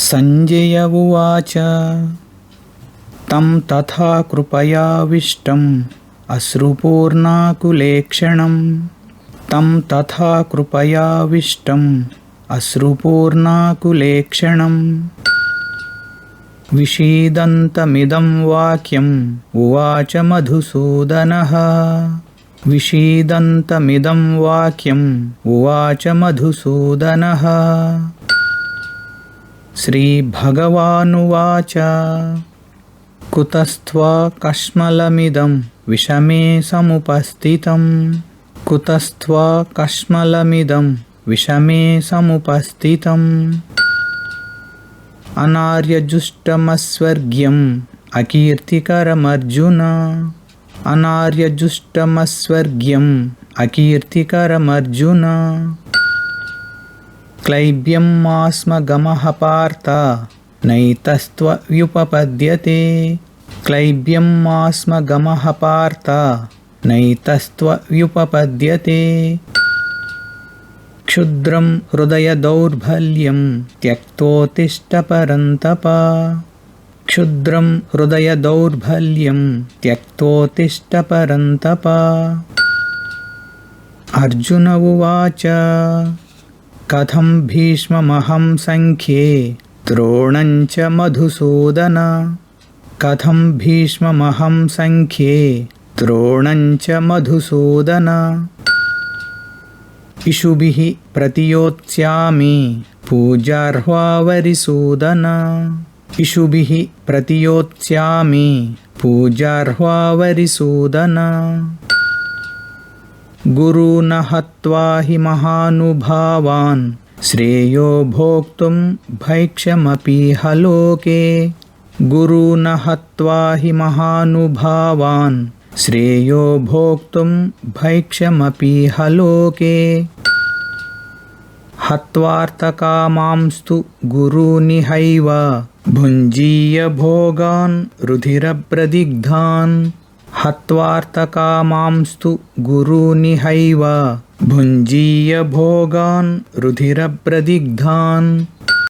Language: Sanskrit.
संजय उवाच तं तथा कृपयाविष्टम् अश्रुपूर्णाकुलेक्षणम् तं तथा कृपयाविष्टम् अश्रुपूर्णाकुलेक्षणम् विषीदन्तमिदं वाक्यम् उवाच मधुसूदनः विषीदन्तमिदं वाक्यम् उवाच मधुसूदनः श्रीभगवानुवाच कुतस्त्वा कश्मलमिदं विषमे समुपस्थितम् कुतस्त्वा कश्मलमिदं विषमे समुपस्थितम् अनार्यजुष्टमस्वर्ग्यम् अकीर्तिकरमर्जुन अनार्यजुष्टमस्वर्ग्यम् अकीर्तिकरमर्जुन क्लैब्यं मास्मगमः पार्थ नैतस्त्वव्युपपद्यते क्लैब्यं मास्मगमः पार्थ नैतस्त्वव्युपपद्यते क्षुद्रं हृदयदौर्बल्यं त्यक्तोत्तिष्ठ परन्तप क्षुद्रं हृदयदौर्बल्यं त्यक्तोत्तिष्ठ परन्तप अर्जुन उवाच कथं भीष्ममहं संख्ये द्रोणं च मधुसूदन कथं भीष्ममहं संख्ये द्रोणं च मधुसूदन इषुभिः प्रतियोत्स्यामि पूजार्हावरिसूदन इषुभिः प्रतियोत्स्यामि पूजार्हावरिसूदन गुरून् हत्वा हि महानुभावान् श्रेयो भोक्तुं भैक्षमपीह लोके गुरून् हत्वा हि महानुभावान् श्रेयो भोक्तुं भैक्षमपीह लोके हत्वार्थकामांस्तु गुरूनिहैव भुञ्जीय भोगान् रुधिरप्रदिग्धान् हत्वार्थकामांस्तु गुरूनिहैव भुञ्जीय भोगान् रुधिरप्रदिग्धान्